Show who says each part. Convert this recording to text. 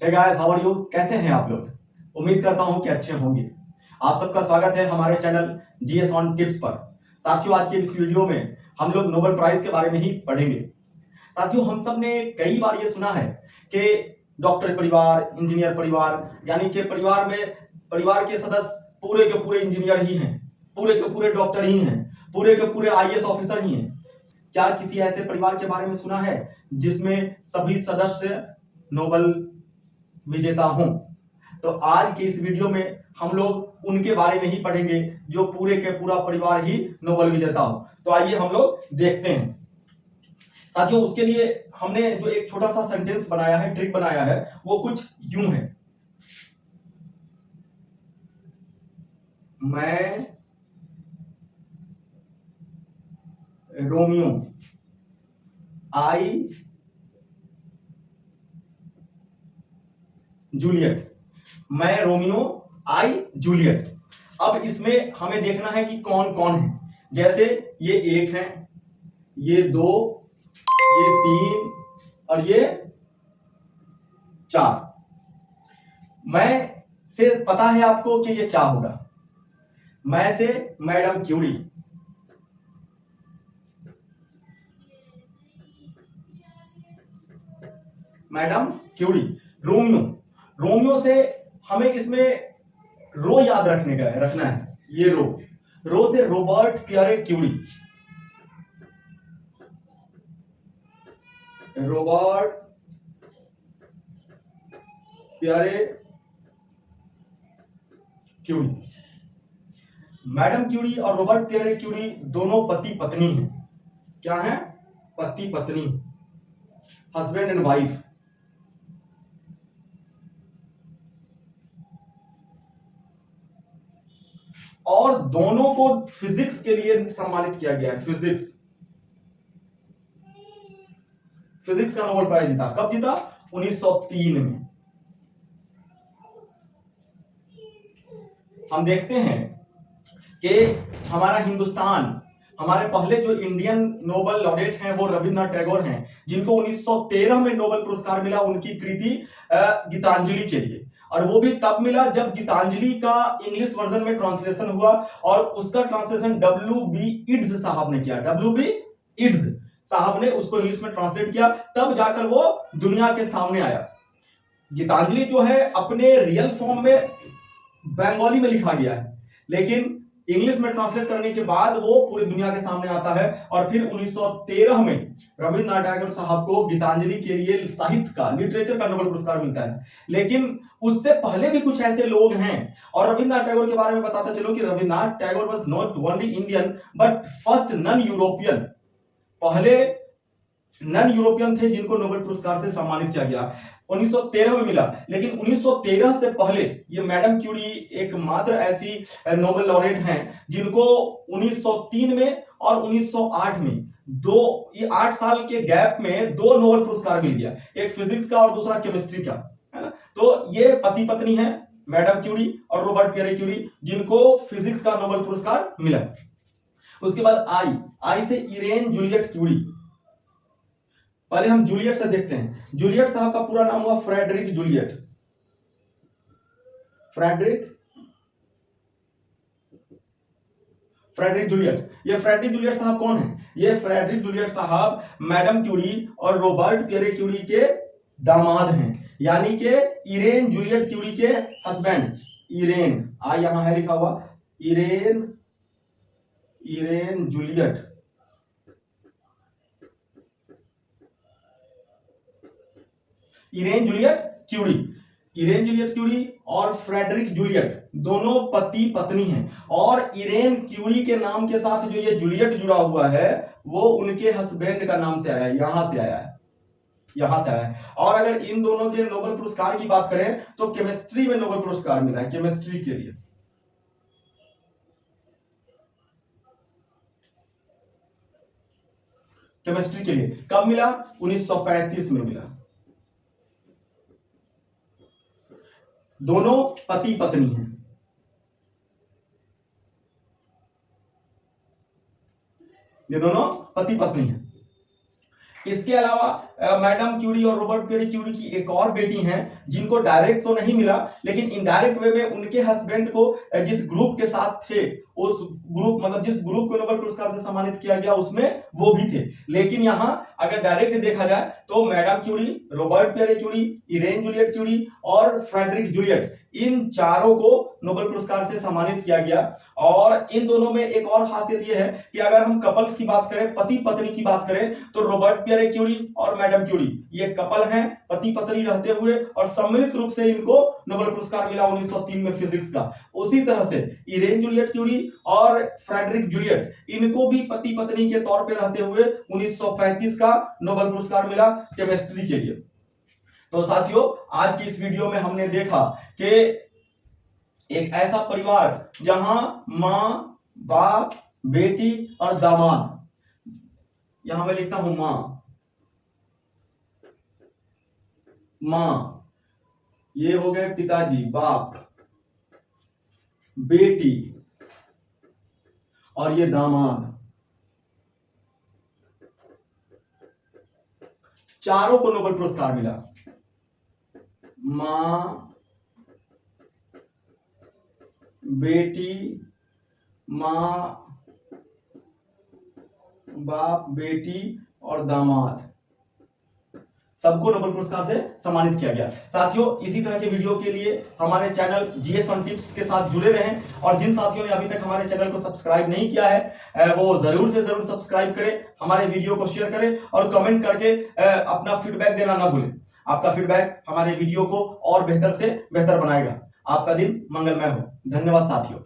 Speaker 1: Hey guys, how are you? कैसे हैं आप लोग? उम्मीद करता हूं कि अच्छे होंगे। आप सबका स्वागत है हमारे चैनल जीएस ऑन टिप्स पर। साथियों, आज के इस वीडियो में हम लोग नोबेल प्राइज के बारे में ही पढ़ेंगे। साथियों, हम सब ने कई बार ये सुना है कि डॉक्टर परिवार, इंजीनियर परिवार, यानी कि परिवार के सदस्य पूरे के पूरे इंजीनियर ही हैं, पूरे के पूरे डॉक्टर ही हैं, पूरे के पूरे आईएएस ऑफिसर ही हैं। क्या किसी ऐसे परिवार के बारे में सुना है जिसमें सभी सदस्य नोबेल विजेता हूं? तो आज के इस वीडियो में हम लोग उनके बारे में ही पढ़ेंगे जो पूरे के पूरा परिवार ही नोबेल विजेता हो। तो आइए हम लोग देखते हैं। साथियों, उसके लिए हमने जो एक छोटा सा सेंटेंस बनाया है, ट्रिक बनाया है, वो कुछ यूं है। मैं रोमियो, आई जूलियट। मैं रोमियो, आई जूलियट। अब इसमें हमें देखना है कि कौन कौन है। जैसे ये एक है, ये दो, ये तीन और ये चार। मैं से पता है आपको कि ये क्या होगा। मैं से madam Curie, madam Curie. Romeo, Romeo से हमें इसमें रो याद रखना है। ये रो से Robert Pierre Curie, Robert Pierre Curie. Madam Curie और रॉबर्ट पियरे क्यूरी दोनों पति पत्नी हैं। क्या है? पति पत्नी, हस्बैंड एंड वाइफ। और दोनों को फिजिक्स के लिए सम्मानित किया गया है। फिजिक्स का नोबेल प्राइज जीता। कब जीता? 1903 में। हम देखते हैं कि हमारा हिंदुस्तान, हमारे पहले जो इंडियन नोबेल लॉरेट हैं वो रविन्द्रनाथ टैगोर हैं, जिनको 1913 में नोबेल पुरस्कार मिला उनकी कृति गीतांजलि के लिए। और वो भी तब मिला जब गीतांजलि का इंग्लिश वर्जन में ट्रांसलेशन हुआ और उसका ट्रांसलेशन W.B. इड्स साहब ने किया। W.B. इड्स साहब ने उसको इंग्लिश में ट्रांसलेट किया, तब जाकर वो दुनिया के सामने आया। गीतांजलि जो है अपने रियल फॉर्म में बंगाली में लिखा गया है, लेकिन इंग्लिश में ट्रांसलेट करने के बाद वो पूरी दुनिया के सामने आता है। और फिर 1913 में रविन्द्रनाथ टैगोर साहब को गीतांजलि के लिए साहित्य का, लिटरेचर का नोबेल पुरस्कार मिलता है। लेकिन उससे पहले भी कुछ ऐसे लोग हैं। और रविन्द्रनाथ टैगोर के बारे में बताता चलो कि Rabindranath Tagore was not only Indian but first non European. पहले नॉन यूरोपियन थे जिनको नोबेल पुरस्कार से सम्मानित किया गया। 1913 में मिला, लेकिन 1913 से पहले ये मैडम क्यूरी एकमात्र ऐसी नोबेल लॉरेट हैं जिनको 1903 में और 1908 में, ये 8 साल के गैप में 2 नोबेल पुरस्कार मिल गया, एक फिजिक्स का और दूसरा केमिस्ट्री का, है ना। तो ये पति पत्नी है, मैडम क्यूरी और रॉबर्ट पियरे क्यूरी, जिनको फिजिक्स का नोबेल पुरस्कार मिला। उसके बाद आई से इरेन जूलियट क्यूरी। पहले हम जूलियट से देखते हैं। जूलियट साहब का पूरा नाम हुआ फ्रेडरिक जूलियट। Frederic Joliot. ये फ्रेडरिक जूलियट साहब कौन है? ये फ्रेडरिक जूलियट साहब मैडम क्यूरी और रॉबर्ट पियरे क्यूरी के दामाद हैं, यानी कि इरेन जूलियट क्यूरी के हस्बैंड। इरेन, यहां है लिखा हुआ, Irene Joliot Irene Joliot Curie और फ्रेडरिक जूलियट दोनों पति पत्नी हैं। और इरेन क्यूरी के नाम के साथ जो ये जूलियट जुड़ा हुआ है वो उनके हस्बैंड का नाम से आया है, यहां से आया है। और अगर इन दोनों के नोबेल पुरस्कार की बात करें तो केमिस्ट्री में नोबेल पुरस्कार मिला है, केमिस्ट्री के लिए। कब मिला? 1935 में मिला। दोनों पति पत्नी हैं। ये दोनों पति पत्नी हैं। इसके अलावा मैडम क्यूरी और रॉबर्ट पियरे क्यूरी की एक और बेटी हैं जिनको डायरेक्ट तो नहीं मिला, लेकिन इनडायरेक्ट वे में उनके हस्बैंड को जिस ग्रुप के साथ थे, उस ग्रुप मतलब जिस ग्रुप को नोबेल पुरस्कार से सम्मानित किया गया उसमें वो भी थे। लेकिन यहाँ अगर डायरेक्ट देखा जाए तो madam Curie, Robert Pierre Curie, Irene Joliot Curie और फ्रेडरिक जूलियट, इन चारों को नोबेल पुरस्कार से सम्मानित किया गया। और इन दोनों में एक और खासियत यह है कि अगर हम कपल्स की बात करें, पति पत्नी की बात करें, तो रॉबर्ट पियरे क्यूरी और मैडम क्यूरी ये कपल हैं, पति पत्नी रहते हुए, और सम्मिलित रूप से इनको नोबेल पुरस्कार मिला 1903 में फिजिक्स का। उसी तरह से इरेन जूलियट क्यूरी और फ्रेडरिक जूलियट, इनको भी पति पत्नी के तौर पर रहते हुए 1935 का नोबेल पुरस्कार मिला केमिस्ट्री के लिए। तो साथियों, आज की इस वीडियो में हमने देखा कि एक ऐसा परिवार जहां मां, बाप, बेटी और दामाद, यहां मैं लिखता हूं मां, ये हो गए पिताजी, बाप, बेटी और ये दामाद, चारों को नोबेल पुरस्कार मिला। मां, बेटी, मां, बाप, बेटी और दामाद, सबको नोबेल पुरस्कार से सम्मानित किया गया। साथियों, इसी तरह के वीडियो के लिए हमारे चैनल जीएस ऑन टिप्स के साथ जुड़े रहें, और जिन साथियों ने अभी तक हमारे चैनल को सब्सक्राइब नहीं किया है वो जरूर से जरूर सब्सक्राइब करें, हमारे वीडियो को शेयर करें और कमेंट करके अपना फीडबैक देना ना भूलें। आपका फीडबैक हमारे वीडियो को और बेहतर से बेहतर बनाएगा। आपका दिन मंगलमय हो। धन्यवाद साथियों।